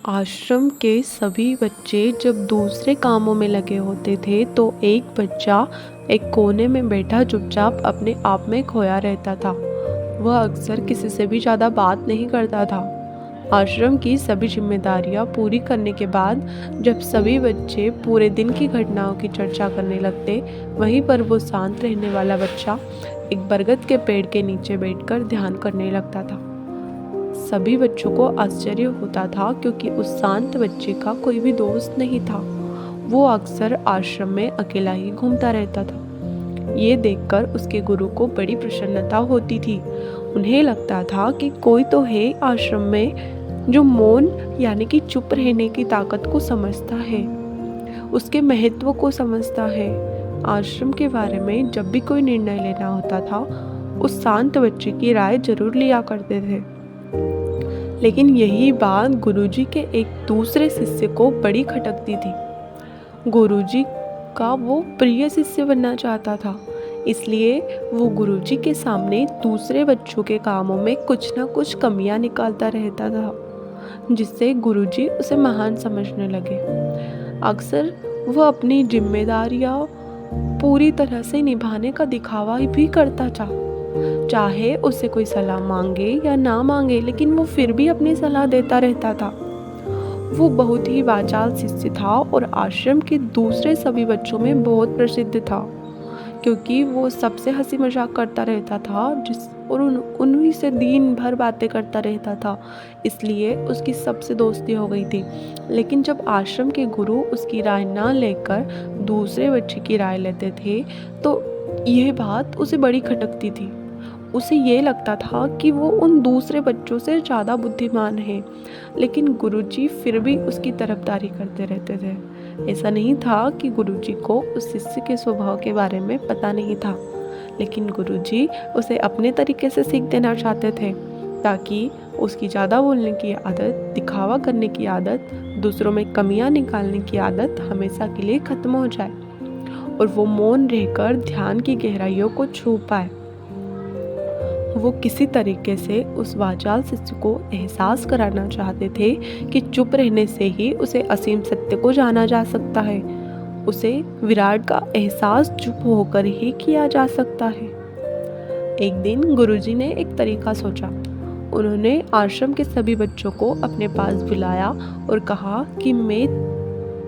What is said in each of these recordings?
आश्रम के सभी बच्चे जब दूसरे कामों में लगे होते थे तो एक बच्चा एक कोने में बैठा चुपचाप अपने आप में खोया रहता था। वह अक्सर किसी से भी ज़्यादा बात नहीं करता था। आश्रम की सभी जिम्मेदारियां पूरी करने के बाद जब सभी बच्चे पूरे दिन की घटनाओं की चर्चा करने लगते, वहीं पर वो शांत रहने वाला बच्चा एक बरगद के पेड़ के नीचे बैठकर ध्यान करने लगता था। सभी बच्चों को आश्चर्य होता था क्योंकि उस शांत बच्चे का कोई भी दोस्त नहीं था। वो अक्सर आश्रम में अकेला ही घूमता रहता था। ये देखकर उसके गुरु को बड़ी प्रसन्नता होती थी। उन्हें लगता था कि कोई तो है आश्रम में जो मौन यानी कि चुप रहने की ताकत को समझता है, उसके महत्व को समझता है। आश्रम के बारे में जब भी कोई निर्णय लेना होता था, उस शांत बच्चे की राय जरूर लिया करते थे। लेकिन यही बात गुरुजी के एक दूसरे शिष्य को बड़ी खटकती थी। गुरुजी का वो प्रिय शिष्य बनना चाहता था, इसलिए वो गुरुजी के सामने दूसरे बच्चों के कामों में कुछ ना कुछ कमियां निकालता रहता था, जिससे गुरुजी उसे महान समझने लगे। अक्सर वह अपनी जिम्मेदारियां पूरी तरह से निभाने का दिखावा भी करता था। चाहे उससे कोई सलाह मांगे या ना मांगे, लेकिन वो फिर भी अपनी सलाह देता रहता था। वो बहुत ही वाचाल शिष्य था और आश्रम के दूसरे सभी बच्चों में बहुत प्रसिद्ध था, क्योंकि वो सबसे हंसी मजाक करता रहता था और उन्हीं से दिन भर बातें करता रहता था। इसलिए उसकी सबसे दोस्ती हो गई थी। लेकिन जब आश्रम के गुरु उसकी राय ना लेकर दूसरे बच्चे की राय लेते थे, तो यह बात उसे बड़ी खटकती थी। उसे ये लगता था कि वो उन दूसरे बच्चों से ज़्यादा बुद्धिमान है, लेकिन गुरुजी फिर भी उसकी तरफदारी करते रहते थे। ऐसा नहीं था कि गुरुजी को उस शिष्य के स्वभाव के बारे में पता नहीं था, लेकिन गुरुजी उसे अपने तरीके से सीख देना चाहते थे, ताकि उसकी ज़्यादा बोलने की आदत, दिखावा करने की आदत, दूसरों में कमियां निकालने की आदत हमेशा के लिए ख़त्म हो जाए और वो मौन रहकर ध्यान की गहराइयों को छू पाए। वो किसी तरीके से उस वाचाल शिष्य को एहसास कराना चाहते थे कि चुप रहने से ही उसे असीम सत्य को जाना जा सकता है। उसे विराट का एहसास चुप होकर ही किया जा सकता है। एक दिन गुरुजी ने एक तरीका सोचा। उन्होंने आश्रम के सभी बच्चों को अपने पास बुलाया और कहा कि मैं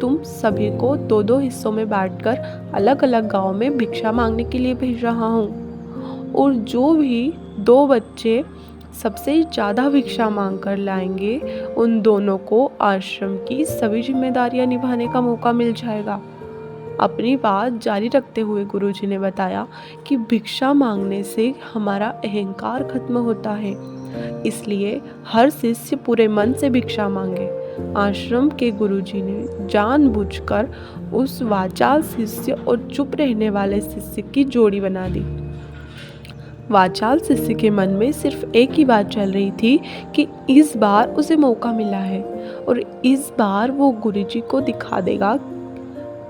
तुम सभी को दो दो हिस्सों में बांटकर अलग अलग गांव में भिक्षा मांगने के लिए भेज रहा हूँ, और जो भी दो बच्चे सबसे ज़्यादा भिक्षा मांग कर लाएंगे, उन दोनों को आश्रम की सभी जिम्मेदारियां निभाने का मौका मिल जाएगा। अपनी बात जारी रखते हुए गुरुजी ने बताया कि भिक्षा मांगने से हमारा अहंकार खत्म होता है, इसलिए हर शिष्य पूरे मन से भिक्षा मांगे। आश्रम के गुरुजी ने जानबूझकर उस वाचाल शिष्य और चुप रहने वाले शिष्य की जोड़ी बना दी। वाचाल शिष्य के मन में सिर्फ एक ही बात चल रही थी कि इस बार उसे मौका मिला है और इस बार वो गुरुजी को दिखा देगा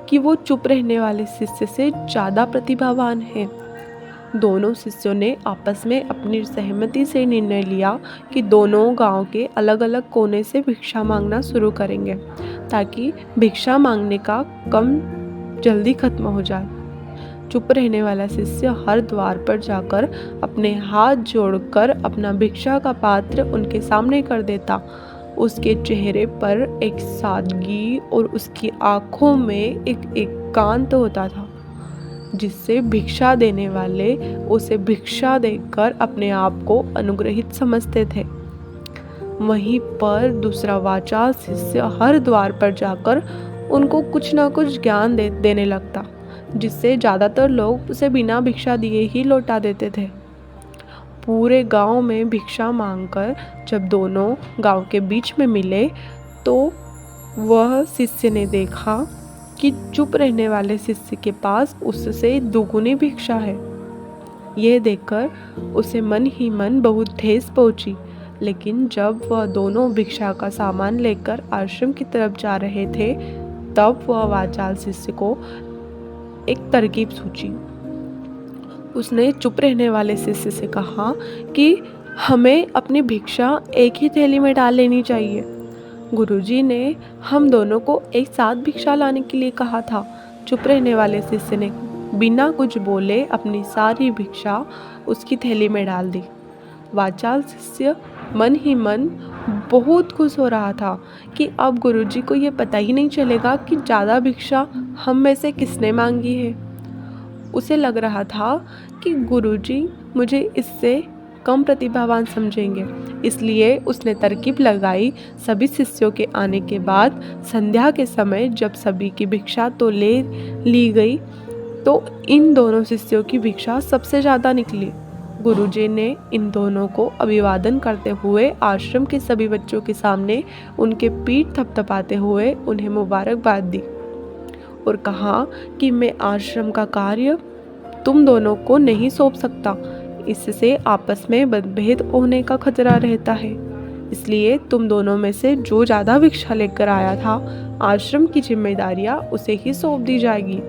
कि वो चुप रहने वाले शिष्य से ज़्यादा प्रतिभावान है। दोनों शिष्यों ने आपस में अपनी सहमति से निर्णय लिया कि दोनों गांव के अलग अलग कोने से भिक्षा मांगना शुरू करेंगे, ताकि भिक्षा मांगने का कम जल्दी खत्म हो जाए। चुप रहने वाला शिष्य हर द्वार पर जाकर अपने हाथ जोड़कर अपना भिक्षा का पात्र उनके सामने कर देता। उसके चेहरे पर एक सादगी और उसकी आंखों में एक एकांत होता था, जिससे भिक्षा देने वाले उसे भिक्षा देकर अपने आप को अनुग्रहित समझते थे। वहीं पर दूसरा वाचाल शिष्य हर द्वार पर जाकर उनको कुछ ना कुछ ज्ञान देने लगता, जिससे ज़्यादातर लोग उसे बिना भिक्षा दिए ही लौटा देते थे। पूरे गांव में भिक्षा मांगकर जब दोनों गांव के बीच में मिले, तो वह शिष्य ने देखा कि चुप रहने वाले शिष्य के पास उससे दुगुनी भिक्षा है। यह देखकर उसे मन ही मन बहुत ठेस पहुंची। लेकिन जब वह दोनों भिक्षा का सामान लेकर आश्रम की तरफ जा रहे थे, तब वह वाचाल शिष्य को एक तरकीब सूझी। उसने चुप रहने वाले शिष्य से कहा कि हमें अपनी भिक्षा एक ही थैली में डाल लेनी चाहिए। गुरुजी ने हम दोनों को एक साथ भिक्षा लाने के लिए कहा था। चुप रहने वाले शिष्य ने बिना कुछ बोले अपनी सारी भिक्षा उसकी थैली में डाल दी। वाचाल शिष्य मन ही मन बहुत खुश हो रहा था कि अब गुरुजी को ये पता ही नहीं चलेगा कि ज़्यादा भिक्षा हम में से किसने मांगी है। उसे लग रहा था कि गुरुजी मुझे इससे कम प्रतिभावान समझेंगे, इसलिए उसने तरकीब लगाई। सभी शिष्यों के आने के बाद संध्या के समय जब सभी की भिक्षा तो ले ली गई, तो इन दोनों शिष्यों की भिक्षा सबसे ज़्यादा निकली। गुरुजी ने इन दोनों को अभिवादन करते हुए आश्रम के सभी बच्चों के सामने उनके पीठ थपथपाते हुए उन्हें मुबारकबाद दी और कहा कि मैं आश्रम का कार्य तुम दोनों को नहीं सौंप सकता, इससे आपस में मतभेद होने का खतरा रहता है। इसलिए तुम दोनों में से जो ज़्यादा भिक्षा लेकर आया था, आश्रम की जिम्मेदारियाँ उसे ही सौंप दी जाएगी।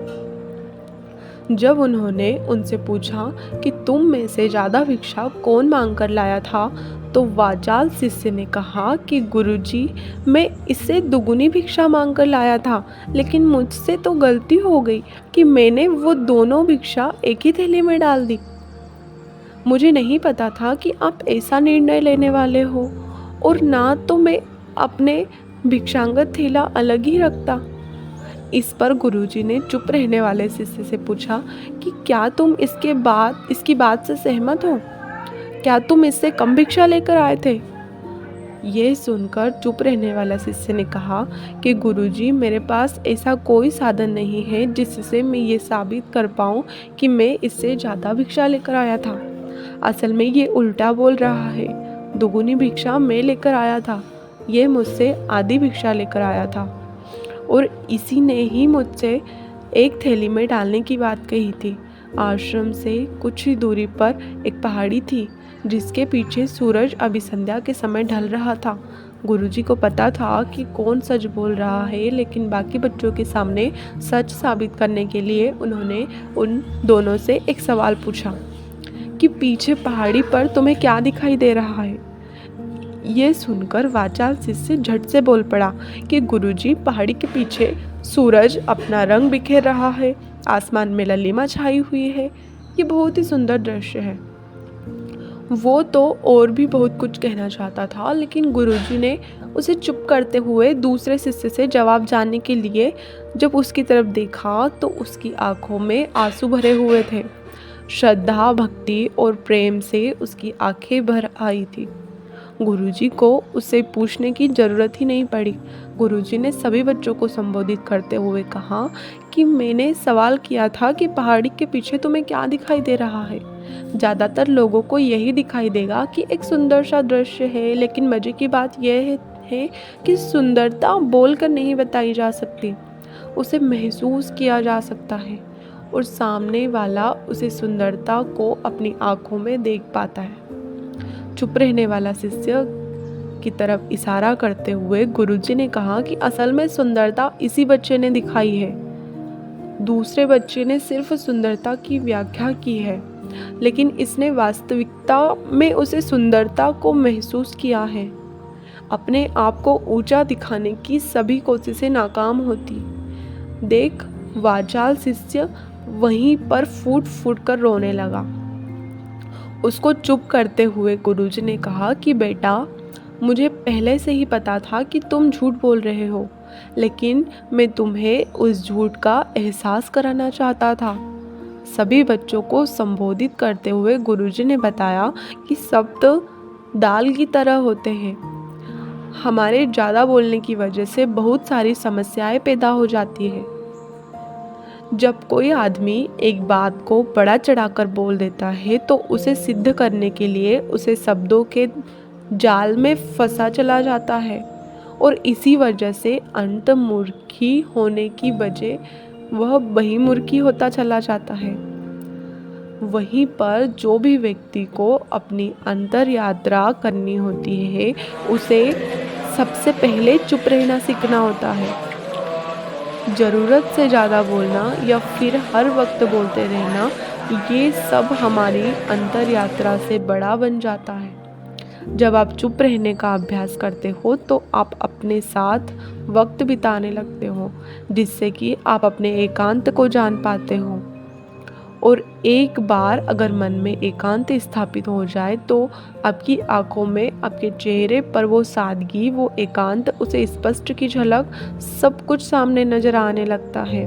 जब उन्होंने उनसे पूछा कि तुम में से ज़्यादा भिक्षा कौन मांग कर लाया था, तो वाचाल शिष्य ने कहा कि गुरुजी, मैं इससे दुगुनी भिक्षा मांग कर लाया था, लेकिन मुझसे तो गलती हो गई कि मैंने वो दोनों भिक्षा एक ही थैली में डाल दी। मुझे नहीं पता था कि आप ऐसा निर्णय लेने वाले हो, और ना तो मैं अपने भिक्षांगत थैला अलग ही रखता। इस पर गुरुजी ने चुप रहने वाले शिष्य से पूछा कि क्या तुम इसकी बात से सहमत हो? क्या तुम इससे कम भिक्षा लेकर आए थे? यह सुनकर चुप रहने वाला शिष्य ने कहा कि गुरुजी, मेरे पास ऐसा कोई साधन नहीं है जिससे मैं ये साबित कर पाऊँ कि मैं इससे ज़्यादा भिक्षा लेकर आया था। असल में ये उल्टा बोल रहा है। दुगुनी भिक्षा मैं लेकर आया था, ये मुझसे आधी भिक्षा लेकर आया था, और इसी ने ही मुझसे एक थैली में डालने की बात कही थी। आश्रम से कुछ ही दूरी पर एक पहाड़ी थी जिसके पीछे सूरज अभी संध्या के समय ढल रहा था। गुरुजी को पता था कि कौन सच बोल रहा है, लेकिन बाकी बच्चों के सामने सच साबित करने के लिए उन्होंने उन दोनों से एक सवाल पूछा कि पीछे पहाड़ी पर तुम्हें क्या दिखाई दे रहा है? ये सुनकर वाचाल शिष्य झट से बोल पड़ा कि गुरुजी, पहाड़ी के पीछे सूरज अपना रंग बिखेर रहा है, आसमान में ललिमा छाई हुई है, ये बहुत ही सुंदर दृश्य है। वो तो और भी बहुत कुछ कहना चाहता था, लेकिन गुरुजी ने उसे चुप करते हुए दूसरे शिष्य से जवाब जानने के लिए जब उसकी तरफ देखा तो उसकी आंखों में आंसू भरे हुए थे। श्रद्धा, भक्ति और प्रेम से उसकी आंखें भर आई थी। गुरुजी को उससे पूछने की ज़रूरत ही नहीं पड़ी। गुरुजी ने सभी बच्चों को संबोधित करते हुए कहा कि मैंने सवाल किया था कि पहाड़ी के पीछे तुम्हें क्या दिखाई दे रहा है। ज़्यादातर लोगों को यही दिखाई देगा कि एक सुंदर सा दृश्य है, लेकिन मज़े की बात यह है कि सुंदरता बोलकर नहीं बताई जा सकती, उसे महसूस किया जा सकता है, और सामने वाला उसे सुंदरता को अपनी आँखों में देख पाता है। चुप रहने वाला शिष्य की तरफ इशारा करते हुए गुरुजी ने कहा कि असल में सुंदरता इसी बच्चे ने दिखाई है। दूसरे बच्चे ने सिर्फ सुंदरता की व्याख्या की है, लेकिन इसने वास्तविकता में उसे सुंदरता को महसूस किया है। अपने आप को ऊंचा दिखाने की सभी कोशिशें नाकाम होती। देख, वाचाल शिष्य वहीं पर फूट फूट कर रोने लगा। उसको चुप करते हुए गुरुजी ने कहा कि बेटा, मुझे पहले से ही पता था कि तुम झूठ बोल रहे हो, लेकिन मैं तुम्हें उस झूठ का एहसास कराना चाहता था। सभी बच्चों को संबोधित करते हुए गुरुजी ने बताया कि शब्द दाल की तरह होते हैं। हमारे ज़्यादा बोलने की वजह से बहुत सारी समस्याएं पैदा हो जाती है। जब कोई आदमी एक बात को बढ़ा चढ़ाकर बोल देता है तो उसे सिद्ध करने के लिए उसे शब्दों के जाल में फंसा चला जाता है, और इसी वजह से अंतर्मुखी होने की बजाय वह बहिर्मुखी होता चला जाता है। वहीं पर जो भी व्यक्ति को अपनी अंतर यात्रा करनी होती है, उसे सबसे पहले चुप रहना सीखना होता है। ज़रूरत से ज़्यादा बोलना या फिर हर वक्त बोलते रहना, ये सब हमारी अंतर यात्रा से बड़ा बन जाता है। जब आप चुप रहने का अभ्यास करते हो तो आप अपने साथ वक्त बिताने लगते हो, जिससे कि आप अपने एकांत को जान पाते हो। और एक बार अगर मन में एकांत स्थापित हो जाए तो आपकी आंखों में, आपके चेहरे पर वो सादगी, वो एकांत, उसे स्पष्ट की झलक, सब कुछ सामने नजर आने लगता है।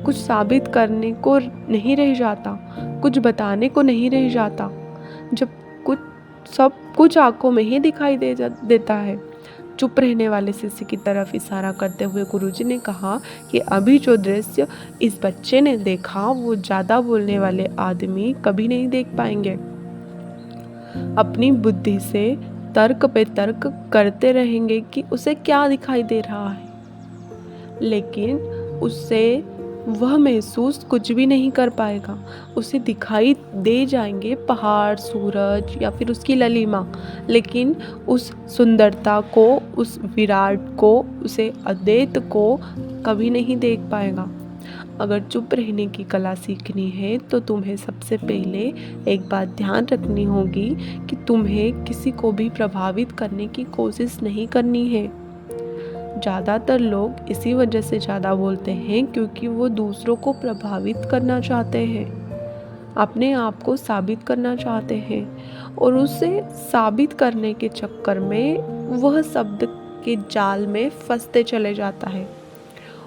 कुछ साबित करने को नहीं रह जाता, कुछ बताने को नहीं रह जाता। जब कुछ सब कुछ आंखों में ही दिखाई देता है। चुप रहने वाले शिष्य की तरफ इशारा करते हुए गुरुजी ने कहा कि अभी जो दृश्य इस बच्चे ने देखा वो ज़्यादा बोलने वाले आदमी कभी नहीं देख पाएंगे। अपनी बुद्धि से तर्क पे तर्क करते रहेंगे कि उसे क्या दिखाई दे रहा है, लेकिन उससे वह महसूस कुछ भी नहीं कर पाएगा। उसे दिखाई दे जाएंगे पहाड़, सूरज या फिर उसकी ललिमा, लेकिन उस सुंदरता को, उस विराट को, उसे अद्वैत को कभी नहीं देख पाएगा। अगर चुप रहने की कला सीखनी है तो तुम्हें सबसे पहले एक बात ध्यान रखनी होगी कि तुम्हें किसी को भी प्रभावित करने की कोशिश नहीं करनी है। ज़्यादातर लोग इसी वजह से ज़्यादा बोलते हैं क्योंकि वो दूसरों को प्रभावित करना चाहते हैं, अपने आप को साबित करना चाहते हैं, और उसे साबित करने के चक्कर में वह शब्द के जाल में फंसते चले जाता है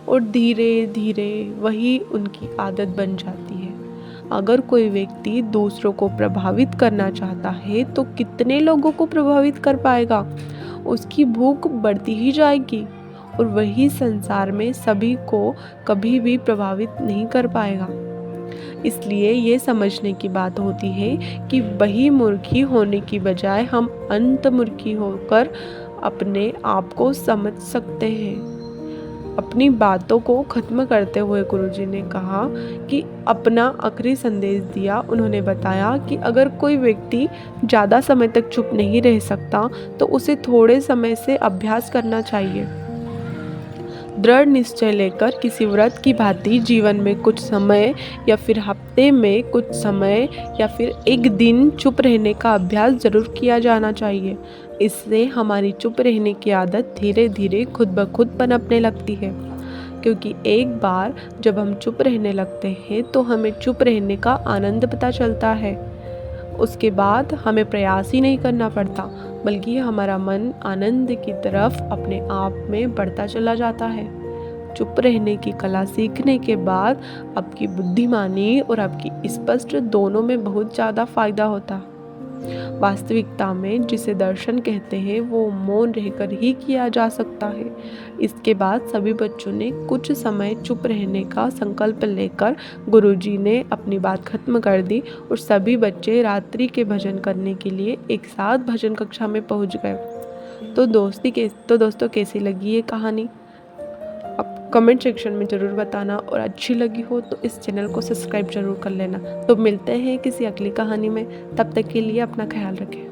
और धीरे धीरे वही उनकी आदत बन जाती है। अगर कोई व्यक्ति दूसरों को प्रभावित करना चाहता है तो कितने लोगों को प्रभावित कर पाएगा? उसकी भूख बढ़ती ही जाएगी और वही संसार में सभी को कभी भी प्रभावित नहीं कर पाएगा। इसलिए ये समझने की बात होती है कि बहिर्मुखी होने की बजाय हम अंतर्मुखी होकर अपने आप को समझ सकते हैं। अपनी बातों को ख़त्म करते हुए गुरुजी ने कहा कि अपना आखिरी संदेश दिया। उन्होंने बताया कि अगर कोई व्यक्ति ज़्यादा समय तक चुप नहीं रह सकता तो उसे थोड़े समय से अभ्यास करना चाहिए। दृढ़ निश्चय लेकर किसी व्रत की भांति जीवन में कुछ समय या फिर हफ्ते में कुछ समय या फिर एक दिन चुप रहने का अभ्यास ज़रूर किया जाना चाहिए। इससे हमारी चुप रहने की आदत धीरे धीरे खुद ब खुद पनपने लगती है, क्योंकि एक बार जब हम चुप रहने लगते हैं तो हमें चुप रहने का आनंद पता चलता है। उसके बाद हमें प्रयास ही नहीं करना पड़ता, बल्कि हमारा मन आनंद की तरफ अपने आप में बढ़ता चला जाता है। चुप रहने की कला सीखने के बाद आपकी बुद्धिमानी और आपकी स्पष्ट दोनों में बहुत ज़्यादा फायदा होता है। वास्तविकता में जिसे दर्शन कहते हैं वो मौन रहकर ही किया जा सकता है। इसके बाद सभी बच्चों ने कुछ समय चुप रहने का संकल्प लेकर गुरुजी ने अपनी बात खत्म कर दी और सभी बच्चे रात्रि के भजन करने के लिए एक साथ भजन कक्षा में पहुंच गए। तो दोस्तों कैसी लगी ये कहानी? आप कमेंट सेक्शन में ज़रूर बताना, और अच्छी लगी हो तो इस चैनल को सब्सक्राइब ज़रूर कर लेना। तो मिलते हैं किसी अगली कहानी में, तब तक के लिए अपना ख्याल रखें।